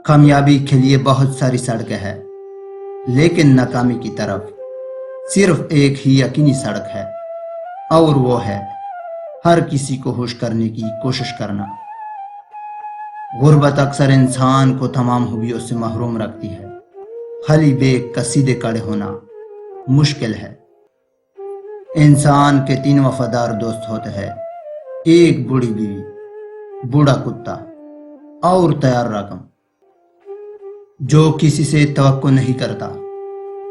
कामयाबी के लिए बहुत सारी सड़कें हैं, लेकिन नाकामी की तरफ सिर्फ एक ही यकीनी सड़क है, और वो है हर किसी को खुश करने की कोशिश करना। गुर्बत अक्सर इंसान को तमाम खूबियों से महरूम रखती है। खाली बेग का सीधे खड़े होना मुश्किल है। इंसान के 3 वफादार दोस्त होते हैं, एक बूढ़ी बीवी, बूढ़ा कुत्ता और तैयार रकम। जो किसी से तवक्को नहीं करता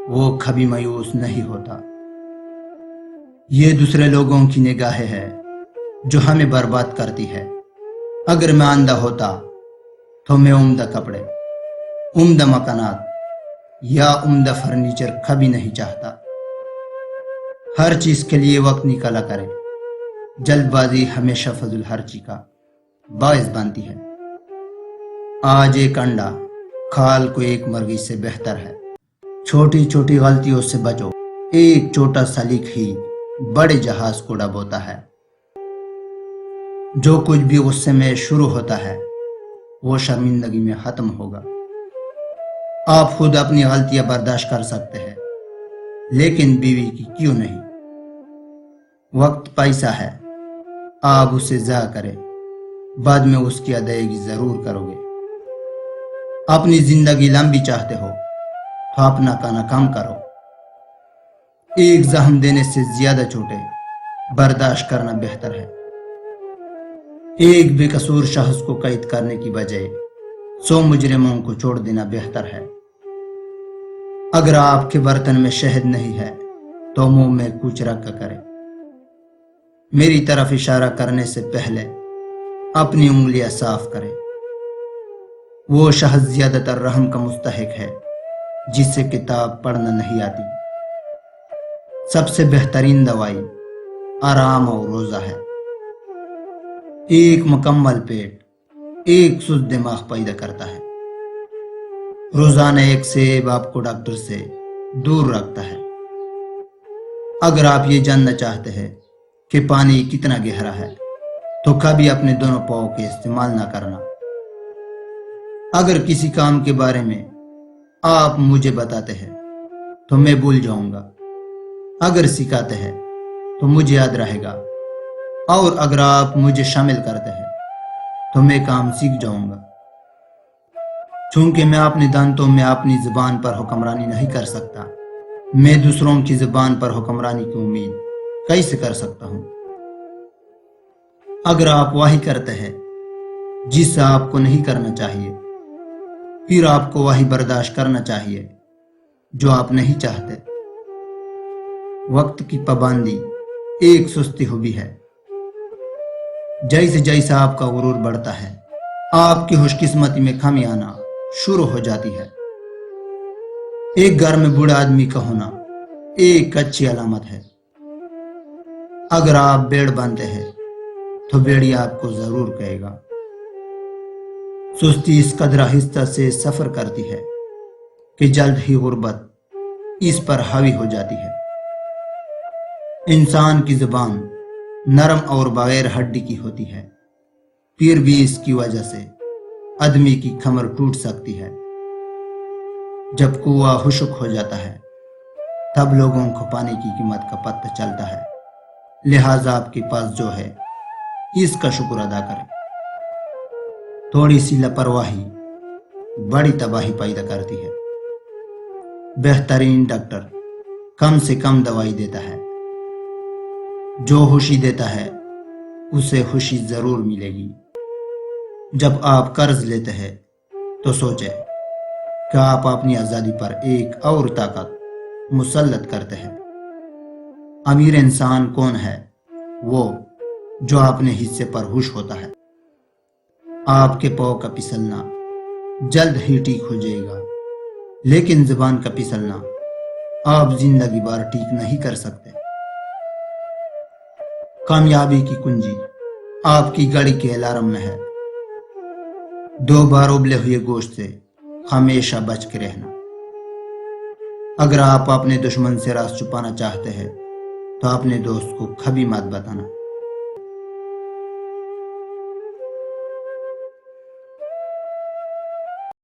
वो कभी मायूस नहीं होता। ये दूसरे लोगों की निगाहें हैं जो हमें बर्बाद करती है। अगर मैं अंधा होता तो मैं उम्दा कपड़े, उम्दा मकानात या उम्दा फर्नीचर कभी नहीं चाहता। हर चीज के लिए वक्त निकाला करे। जल्दबाजी हमेशा फजूल खर्ची का बायस बनती है। आज एक अंडा खाल को एक मुर्गी से बेहतर है। छोटी छोटी गलतियों से बचो। एक छोटा सा लीक ही बड़े जहाज को डबोता है। जो कुछ भी गुस्से में शुरू होता है वो शर्मिंदगी में खत्म होगा। आप खुद अपनी गलतियां बर्दाश्त कर सकते हैं, लेकिन बीवी की क्यों नहीं। वक्त पैसा है, आप उसे ज़ाया करें, बाद में उसकी अदायगी जरूर करोगे। अपनी जिंदगी लंबी चाहते हो तो अपना खाना कम करो। एक जख्म देने से ज्यादा चोटें बर्दाश्त करना बेहतर है। एक बेकसूर शख्स को कैद करने की बजाय 100 मुजरिमों को छोड़ देना बेहतर है। अगर आपके बर्तन में शहद नहीं है तो मुंह में कुछ रख करें। मेरी तरफ इशारा करने से पहले अपनी उंगलियां साफ करें। वो शख्स ज्यादातर रहम का मुस्तहिक है जिसे किताब पढ़ना नहीं आती। सबसे बेहतरीन दवाई आराम और रोजा है। एक मुकम्मल पेट एक सुस्त दिमाग पैदा करता है। रोजाना एक सेब आपको डॉक्टर से दूर रखता है। अगर आप ये जानना चाहते हैं कि पानी कितना गहरा है तो कभी अपने दोनों पाँव के इस्तेमाल ना करना। अगर किसी काम के बारे में आप मुझे बताते हैं तो मैं भूल जाऊंगा। अगर सिखाते हैं तो मुझे याद रहेगा, और अगर आप मुझे शामिल करते हैं तो मैं काम सीख जाऊंगा। चूंकि मैं अपने दांतों में अपनी जुबान पर हुक्मरानी नहीं कर सकता, मैं दूसरों की जुबान पर हुक्मरानी की उम्मीद कैसे कर सकता हूं। अगर आप वही करते हैं जिससे आपको नहीं करना चाहिए, फिर आपको वही बर्दाश्त करना चाहिए जो आप नहीं चाहते। वक्त की पाबंदी एक सुस्ती खूबी है। जैसे जैसे आपका गुरूर बढ़ता है, आपकी खुशकिस्मती में कमी आना शुरू हो जाती है। एक घर में बूढ़े आदमी का होना एक अच्छी अलामत है। अगर आप बेड़ बांधते हैं तो बेड़ी आपको जरूर कहेगा। सुस्ती इस कदर आहिस्ता से सफर करती है कि जल्द ही गुर्बत इस पर हावी हो जाती है। इंसान की जुबान नरम और बगैर हड्डी की होती है, फिर भी इसकी वजह से आदमी की कमर टूट सकती है। जब कुआं खुश्क हो जाता है तब लोगों को पानी की कीमत का पता चलता है। लिहाजा आपके पास जो है इसका शुक्र अदा करें। थोड़ी सी लापरवाही बड़ी तबाही पैदा करती है। बेहतरीन डॉक्टर कम से कम दवाई देता है। जो खुशी देता है उसे खुशी जरूर मिलेगी। जब आप कर्ज लेते हैं तो सोचें कि आप अपनी आजादी पर एक और ताकत मुसल्लत करते हैं। अमीर इंसान कौन है? वो जो अपने हिस्से पर खुश होता है। आपके पाँव का फिसलना जल्द ही ठीक हो जाएगा, लेकिन जुबान का फिसलना आप जिंदगी भर ठीक नहीं कर सकते। कामयाबी की कुंजी आपकी गाड़ी के अलार्म में है। 2 बार उबले हुए गोश्त से हमेशा बच के रहना। अगर आप अपने दुश्मन से राज छुपाना चाहते हैं तो अपने दोस्त को कभी मत बताना।